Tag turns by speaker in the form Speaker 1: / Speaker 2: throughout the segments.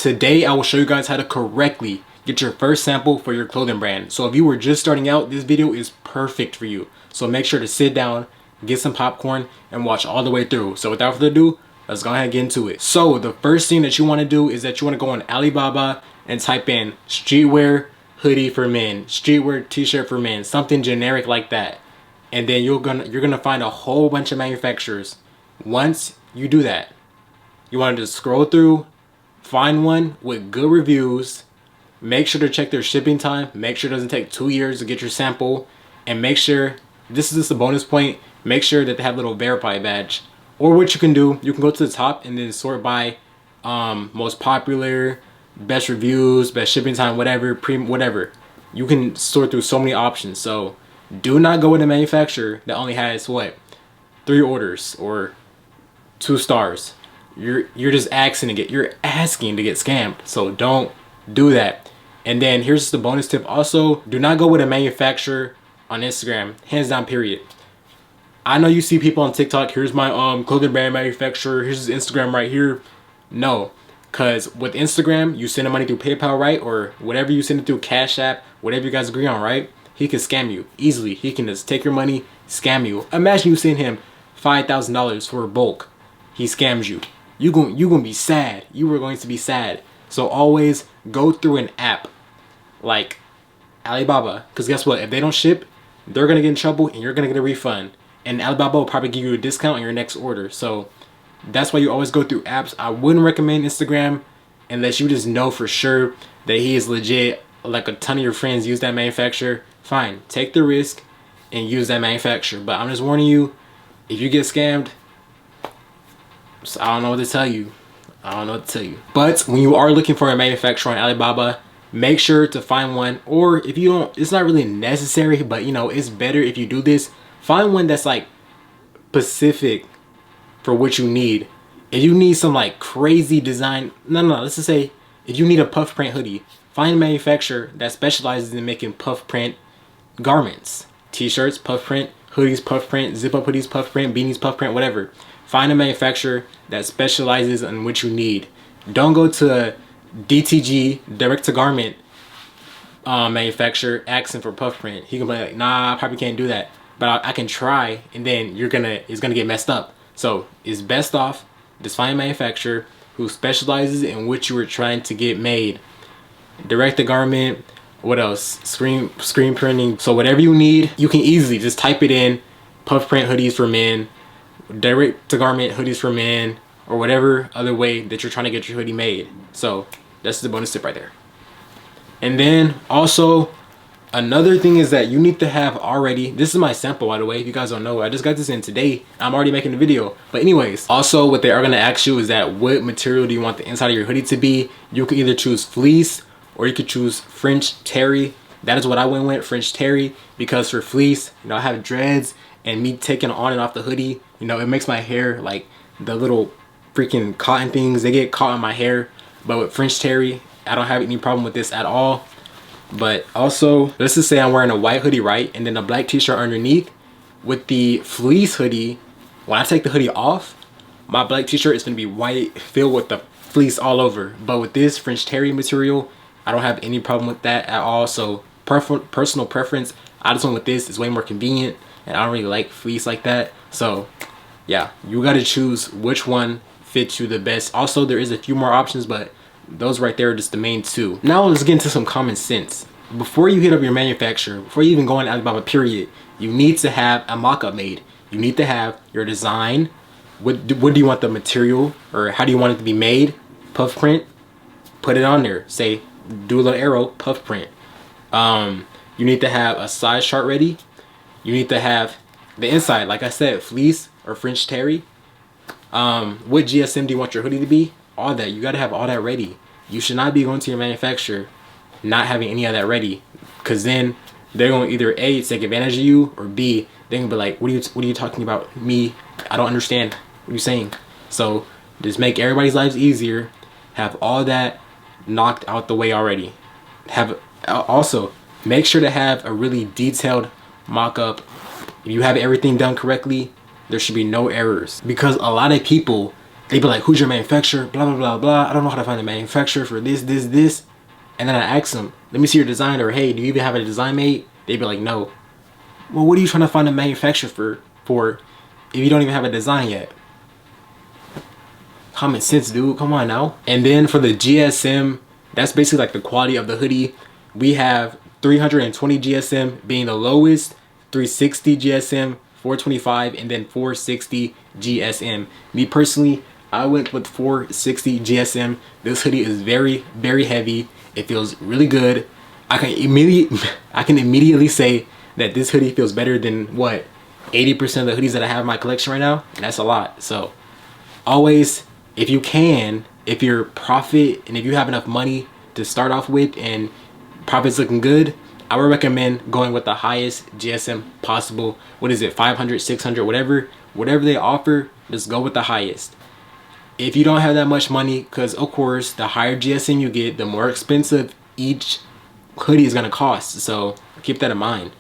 Speaker 1: Today I will show you guys how to correctly get your first sample for your clothing brand. So if you were just starting out, this video is perfect for you. So make sure to sit down, get some popcorn, and watch all the way through. So without further ado, let's go ahead and get into it. So the first thing that you want to do is that you want to go on Alibaba and type in streetwear hoodie for men, streetwear t-shirt for men, something generic like that. And then you're gonna find a whole bunch of manufacturers. Once you do that, you want to just scroll through, find one with good reviews, make sure to check their shipping time, make sure it doesn't take 2 years to get your sample, and make sure, this is just a bonus point, make sure that they have a little verify badge. Or what you can do, you can go to the top and then sort by most popular, best reviews, best shipping time, whatever, premium, whatever. You can sort through so many options. So do not go with a manufacturer that only has what, 3 orders or 2 stars. You're just asking to get scammed. So don't do that. And then here's just the bonus tip also, do not go with a manufacturer on Instagram, hands down, period. I know you see people on TikTok, here's my clothing brand manufacturer, here's his Instagram right here. No, because with Instagram, you send the money through PayPal, right? Or whatever you send it through, Cash App, whatever you guys agree on, right? He can scam you easily. He can just take your money, scam you. Imagine you send him $5,000 for a bulk. He scams you. You gonna be sad. You were going to be sad. So always go through an app like Alibaba, because guess what? If they don't ship, they're gonna get in trouble and you're gonna get a refund. And Alibaba will probably give you a discount on your next order. So that's why you always go through apps. I wouldn't recommend Instagram unless you just know for sure that he is legit. Like a ton of your friends use that manufacturer. Fine, take the risk and use that manufacturer. But I'm just warning you, if you get scammed, I don't know what to tell you. But when you are looking for a manufacturer on Alibaba, make sure to find one. Or if you don't, it's not really necessary, but you know, it's better if you do this. Find one that's like specific for what you need. If you need some like crazy design, let's just say if you need a puff print hoodie, find a manufacturer that specializes in making puff print garments, t-shirts, puff print, hoodies, puff print, zip up hoodies, puff print, beanies, puff print, whatever. Find a manufacturer that specializes in what you need. Don't go to a DTG, direct to garment manufacturer, asking for puff print. He can be like, nah, I probably can't do that, but I can try, and then it's gonna get messed up. So it's best off just find a manufacturer who specializes in what you were trying to get made. Direct to garment, what else? Screen printing. So whatever you need, you can easily just type it in, puff print hoodies for men, direct to garment hoodies for men, or whatever other way that you're trying to get your hoodie made. So that's the bonus tip right there. And then also another thing is that you need to have already, this is my sample by the way, if you guys don't know, I just got this in today, I'm already making the video. But anyways, also what they are going to ask you is that what material do you want the inside of your hoodie to be. You can either choose fleece or you could choose French terry. That is what I went with, French terry, because for fleece, you know, I have dreads, and me taking on and off the hoodie, you know, it makes my hair, like the little freaking cotton things, they get caught in my hair. But with French terry, I don't have any problem with this at all. But also, let's just say I'm wearing a white hoodie, right, and then a black t-shirt underneath. With the fleece hoodie, when I take the hoodie off, my black t-shirt is going to be white, filled with the fleece all over. But with this French terry material, I don't have any problem with that at all. So personal preference, I just went with this. It's way more convenient, and I don't really like fleece like that. So yeah, you got to choose which one fits you the best. Also, there is a few more options, but those right there are just the main 2. Now let's get into some common sense. Before you hit up your manufacturer, before you even go on Alibaba, period, you need to have a mock-up made. You need to have your design. What do you want the material, or how do you want it to be made? Puff print, put it on there. Say, do a little arrow, puff print. You need to have a size chart ready. You need to have the inside, like I said, fleece or French terry. What GSM do you want your hoodie to be? All that, you got to have all that ready. You should not be going to your manufacturer not having any of that ready, because then they're going to either A, take advantage of you, or B, they're going to be like, what are you talking about? Me, I don't understand what you're saying. So just make everybody's lives easier. Have all that knocked out the way already. Also make sure to have a really detailed mock-up. If you have everything done correctly, there should be no errors, because a lot of people They'd be like, who's your manufacturer? Blah, blah, blah, blah. I don't know how to find a manufacturer for this. And then I ask them, let me see your design, or hey, do you even have a design made? They'd be like, no. Well, what are you trying to find a manufacturer for if you don't even have a design yet? Common sense, dude. Come on now. And then for the GSM, that's basically like the quality of the hoodie. We have 320 GSM being the lowest, 360 GSM, 425, and then 460 GSM. Me personally, I went with 460 GSM. This hoodie is very, very heavy. It feels really good. I can immediately say that this hoodie feels better than what 80% of the hoodies that I have in my collection right now, and that's a lot. So always, if you can, if your profit and if you have enough money to start off with and profit's looking good, I would recommend going with the highest GSM possible. What is it, 500, 600, whatever they offer, just go with the highest. If you don't have that much money, because of course the higher GSM you get, the more expensive each hoodie is gonna cost, so keep that in mind.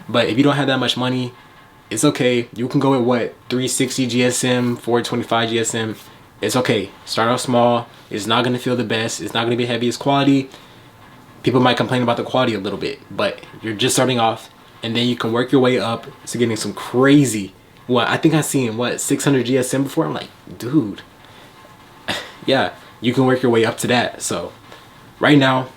Speaker 1: But if you don't have that much money, it's okay. You can go with what, 360 GSM, 425 GSM. It's okay. Start off small. It's not gonna feel the best. It's not gonna be heaviest quality. People might complain about the quality a little bit, but you're just starting off, and then you can work your way up to getting some crazy. Well, I think I've seen what, 600 GSM before. I'm like, dude. Yeah, you can work your way up to that. So right now,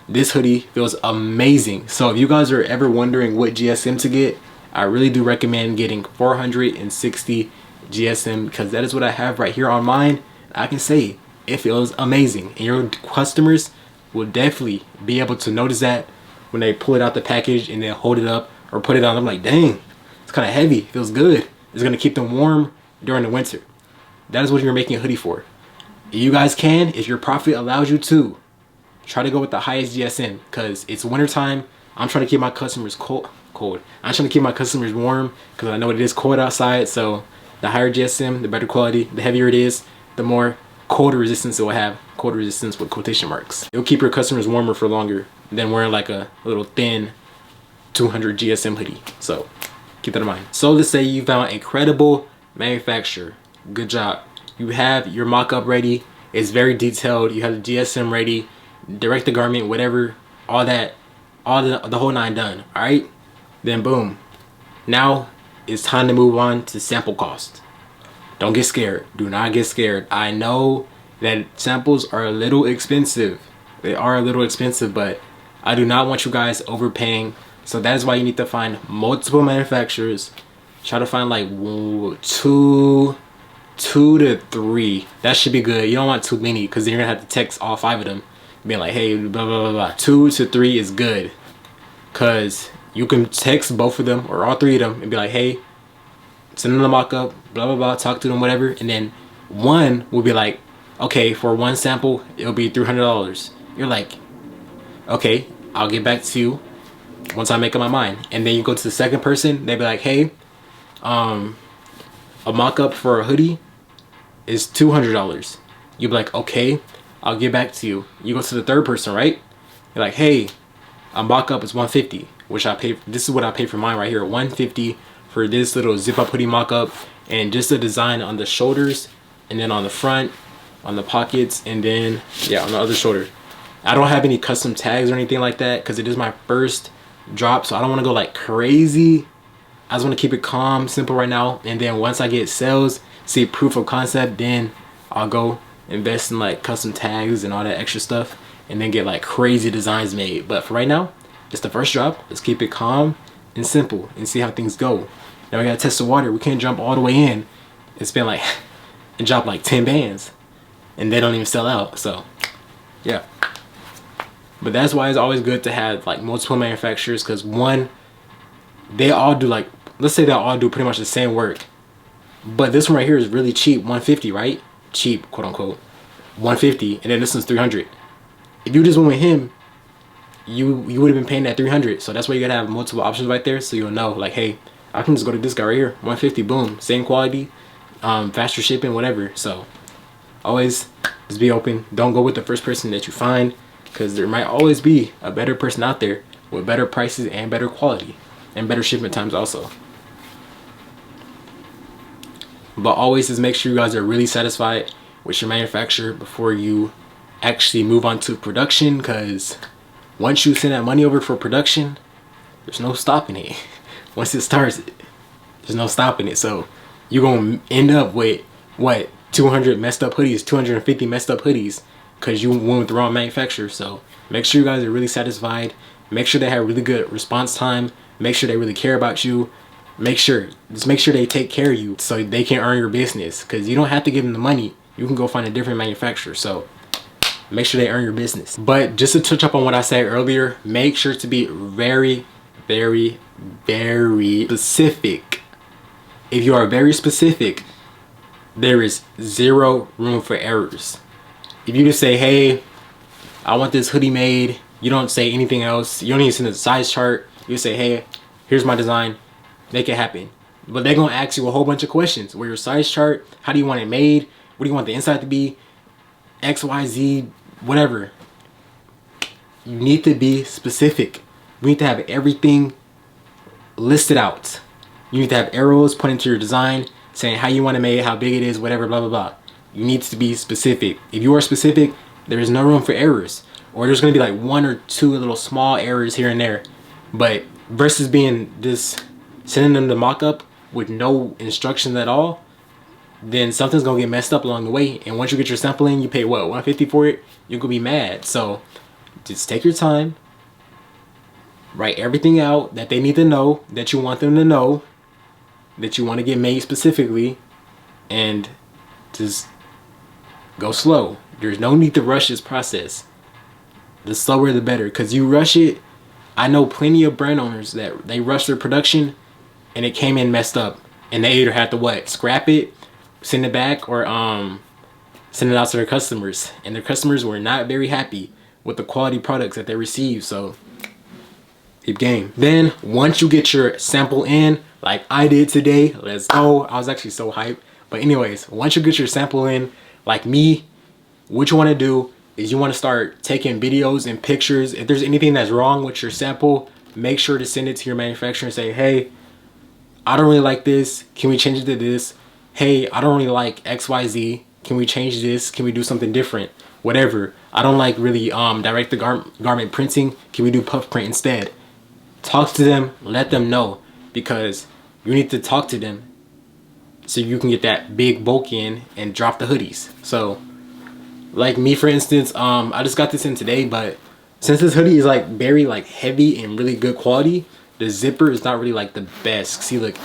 Speaker 1: this hoodie feels amazing. So if you guys are ever wondering what GSM to get, I really do recommend getting 460 GSM, because that is what I have right here on mine. I can say it feels amazing, and your customers will definitely be able to notice that when they pull it out the package and then hold it up or put it on. I'm like, dang, it's kind of heavy. It feels good. It's gonna keep them warm during the winter. That is what you're making a hoodie for. You guys can, if your profit allows you to, try to go with the highest GSM, because it's winter time. I'm trying to keep my customers cold. I'm trying to keep my customers warm, because I know it is cold outside. So the higher GSM, the better quality. The heavier it is, the more cold resistance it will have. Cold resistance with quotation marks. It'll keep your customers warmer for longer than wearing like a little thin 200 GSM hoodie. So keep that in mind. So let's say you found a credible manufacturer. Good job. You have your mock-up ready. It's very detailed. You have the GSM ready, direct the garment, whatever, all that, the whole nine done. All right, then boom. Now it's time to move on to sample cost. Don't get scared. Do not get scared. I know that samples are a little expensive. They are a little expensive, but I do not want you guys overpaying. So that is why you need to find multiple manufacturers. Try to find like two to three. That should be good. You don't want too many, because then you're gonna have to text all 5 of them being like, hey, blah blah blah blah. 2 to 3 is good, because you can text both of them or all 3 of them and be like, hey, send them the mock-up, blah blah blah, talk to them, whatever. And then one will be like, okay, for one sample it'll be $300. You're like, okay, I'll get back to you once I make up my mind. And then you go to the second person, they'll be like, hey, a mock-up for a hoodie is $200. You'll be like, okay, I'll get back to you. You go to the third person, right? You're like, hey, a mock-up is $150, which I pay. This is what I pay for mine right here, $150 for this little zip-up hoodie mock-up, and just the design on the shoulders, and then on the front, on the pockets, and then yeah, on the other shoulder. I don't have any custom tags or anything like that, because it is my first drop, so I don't want to go like crazy. I just want to keep it calm, simple right now, and then once I get sales, see proof of concept, then I'll go invest in like custom tags and all that extra stuff, and then get like crazy designs made. But for right now, it's the first drop. Let's keep it calm and simple and see how things go. Now we gotta test the water. We can't jump all the way in and spend like and drop like 10 bands and they don't even sell out. So yeah, but that's why it's always good to have like multiple manufacturers, because one, they all do like, let's say they all do pretty much the same work, but this one right here is really cheap, 150, right? Cheap, quote unquote, 150, and then this one's 300. If you just went with him, you would have been paying that 300. So that's why you gotta have multiple options right there, so you'll know like, hey, I can just go to this guy right here, 150, boom, same quality, faster shipping, whatever. So always just be open. Don't go with the first person that you find, because there might always be a better person out there with better prices and better quality and better shipment times also. But always just make sure you guys are really satisfied with your manufacturer before you actually move on to production, because once you send that money over for production, there's no stopping it. Once it starts, there's no stopping it. So you're gonna end up with what, 200 messed up hoodies, 250 messed up hoodies, because you went with the wrong manufacturer. So make sure you guys are really satisfied. Make sure they have really good response time. Make sure they really care about you. Just make sure they take care of you so they can earn your business, because you don't have to give them the money. You can go find a different manufacturer. So make sure they earn your business. But just to touch up on what I said earlier, make sure to be very, very, very specific. If you are very specific, there is zero room for errors. If you just say, hey, I want this hoodie made, you don't say anything else, you don't even send a size chart, you say, hey, here's my design, make it happen. But they're gonna ask you a whole bunch of questions. Where your size chart, how do you want it made, what do you want the inside to be, XYZ, whatever. You need to be specific. We need to have everything listed out. You need to have arrows pointing to your design, saying how you want it made, how big it is, whatever, blah, blah, blah. You need to be specific. If you are specific, there is no room for errors. Or there's going to be like 1 or 2 little small errors here and there. But versus being just sending them the mock-up with no instructions at all, then something's going to get messed up along the way. And once you get your sample in, you pay what, $150 for it? You're going to be mad. So just take your time. Write everything out that they need to know, that you want them to know, that you want to get made specifically, and just go slow. There's no need to rush this process. The slower the better, because you rush it. I know plenty of brand owners that they rush their production and it came in messed up, and they either had to what, scrap it, send it back, or send it out to their customers, and their customers were not very happy with the quality products that they received. So keep game. Then once you get your sample in, like I did today, let's go. I was actually so hyped. But anyways, once you get your sample in, like me, what you want to do is you want to start taking videos and pictures. If there's anything that's wrong with your sample, make sure to send it to your manufacturer and say, hey, I don't really like this, can we change it to this? Hey, I don't really like XYZ, can we change this? Can we do something different? Whatever. I don't like really direct to garment printing, can we do puff print instead? Talk to them, let them know, because you need to talk to them so you can get that big bulk in and drop the hoodies. So like me, for instance, I just got this in today, but since this hoodie is like very like heavy and really good quality, the zipper is not really like the best. See, look,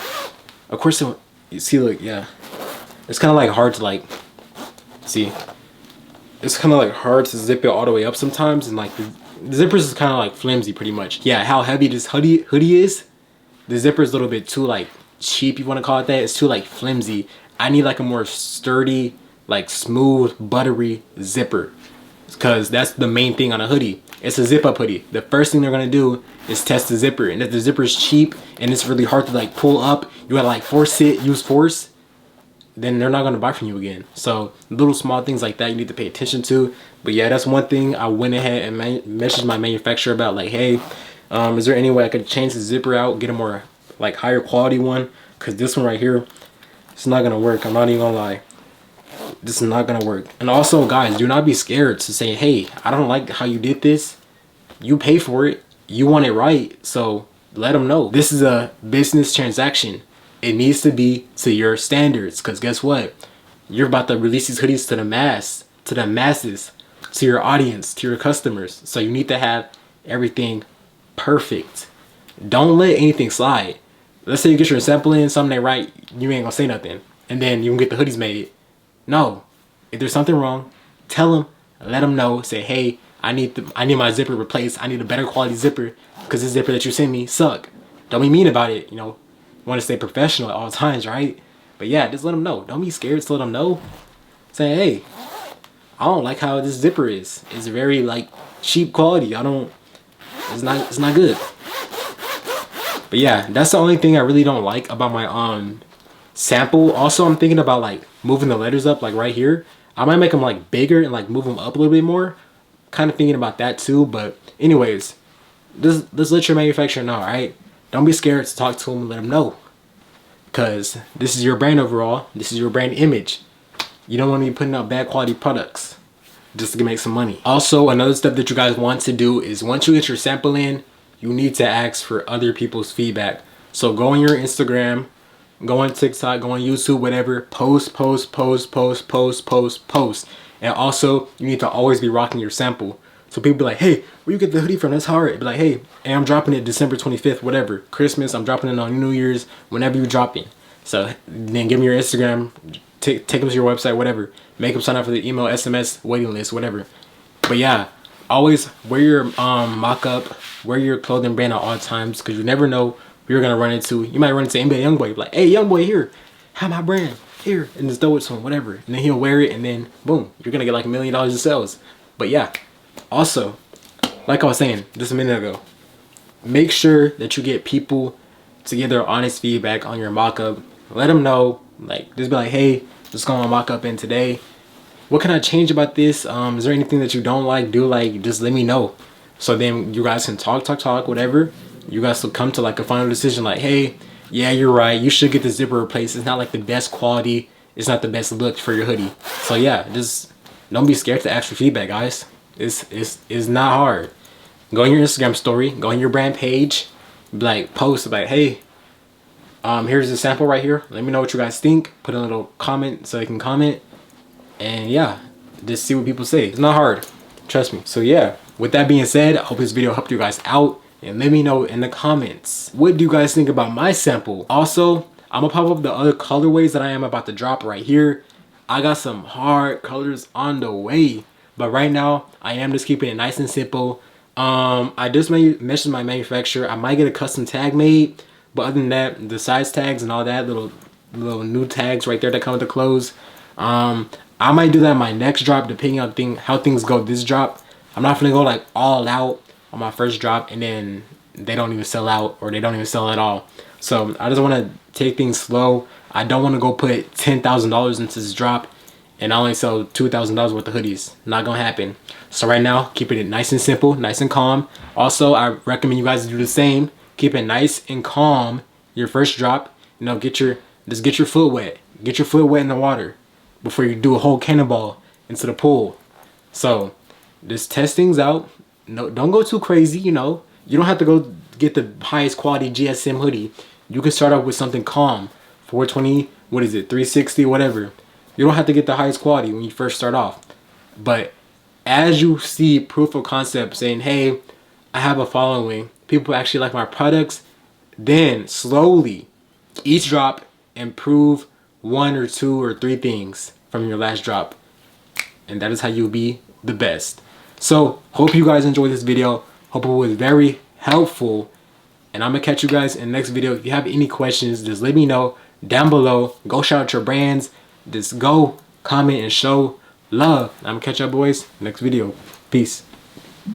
Speaker 1: of course, you see, look, yeah, it's kind of like hard to like see. It's kind of like hard to zip it all the way up sometimes, and like the zippers is kind of like flimsy pretty much. Yeah, how heavy this hoodie is, the zipper is a little bit too like cheap, you want to call it that. It's too like flimsy. I need like a more sturdy, like smooth, buttery zipper, because that's the main thing on a hoodie. It's a zip up hoodie. The first thing they're gonna do is test the zipper, and if the zipper is cheap and it's really hard to like pull up, you gotta like force it, use force, then they're not gonna buy from you again. So little small things like that you need to pay attention to. But yeah, that's one thing I went ahead and messaged my manufacturer about, like, hey, is there any way I could change the zipper out, get a more like higher quality one, because this one right here, it's not gonna work. I'm not even gonna lie, this is not gonna work. And also, guys, do not be scared to say, hey, I don't like how you did this. You pay for it, you want it right, so let them know. This is a business transaction. It needs to be to your standards, because guess what, you're about to release these hoodies to the masses, to your audience, to your customers. So you need to have everything perfect. Don't let anything slide. Let's say you get your sample in, something ain't right, you ain't gonna say nothing, and then you can get the hoodies made. No, if there's something wrong, tell them, let them know, say, hey, I need my zipper replaced, I need a better quality zipper, because this zipper that you sent me suck. Don't be mean about it, you know, you want to stay professional at all times, right? But yeah, just let them know. Don't be scared to let them know. Say, hey, I don't like how this zipper is. It's very like cheap quality. It's not good. But yeah, that's the only thing I really don't like about my sample. Also, I'm thinking about like moving the letters up, like right here. I might make them like bigger and like move them up a little bit more. Kind of thinking about that too. But anyways, just let your manufacturer know, alright? Don't be scared to talk to them and let them know, because this is your brand overall. This is your brand image. You don't want to be putting out bad quality products just to make some money. Also, another step that you guys want to do is once you get your sample in, you need to ask for other people's feedback. So go on your Instagram, go on TikTok, go on YouTube, whatever, post. And also, you need to always be rocking your sample. So people be like, hey, where you get the hoodie from? That's hard. Be like, hey, I'm dropping it December 25th, whatever. Christmas, I'm dropping it on New Year's, whenever you're dropping. So then give me your Instagram, take them to your website, whatever. Make them sign up for the email, SMS, waiting list, whatever. But yeah, always wear your mock-up, wear your clothing brand at all times, because you never know who you're going to run into. You might run into NBA Youngboy, like, hey, Youngboy, here, have my brand, here, and just throw it to him, whatever. And then he'll wear it, and then, boom, you're going to get like $1 million in sales. But yeah, also, like I was saying just a minute ago, make sure that you get people to give their honest feedback on your mock-up. Let them know, like, just be like, hey, just going to mock-up in today. What can I change about this? Is there anything that you don't like, do like, just let me know. So then you guys can talk, whatever. You guys will come to like a final decision like, hey, yeah, you're right. You should get the zipper replaced. It's not like the best quality. It's not the best look for your hoodie. So yeah, just don't be scared to ask for feedback, guys. It's not hard. Go on your Instagram story, go on your brand page, like post like, hey, here's the sample right here. Let me know what you guys think. Put a little comment so they can comment. And yeah, just see what people say. It's not hard, trust me. So yeah, with that being said, I hope this video helped you guys out, and let me know in the comments, what do you guys think about my sample? Also, I'm gonna pop up the other colorways that I am about to drop right here. I got some hard colors on the way, but right now I am just keeping it nice and simple. I just mentioned my manufacturer. I might get a custom tag made, but other than that, the size tags and all that, little new tags right there that come with the clothes, I might do that in my next drop, depending on how things go this drop. I'm not gonna go like all out on my first drop and then they don't even sell out, or they don't even sell at all. So I just want to take things slow. I don't want to go put $10,000 into this drop and I only sell $2,000 worth of hoodies. Not gonna happen. So right now, keeping it nice and simple, nice and calm. Also, I recommend you guys do the same. Keep it nice and calm your first drop. You know, just get your foot wet. Get your foot wet in the water before you do a whole cannonball into the pool. So just test things out. No, don't go too crazy, you know. You don't have to go get the highest quality GSM hoodie. You can start off with something calm. 420, what is it, 360, whatever. You don't have to get the highest quality when you first start off. But as you see proof of concept saying, hey, I have a following, people actually like my products, then slowly, each drop, improve 1 or 2 or 3 things from your last drop. And that is how you'll be the best. So, hope you guys enjoyed this video. Hope it was very helpful. And I'm going to catch you guys in the next video. If you have any questions, just let me know down below. Go shout out your brands. Just go comment and show love. I'm going to catch y'all boys next video. Peace.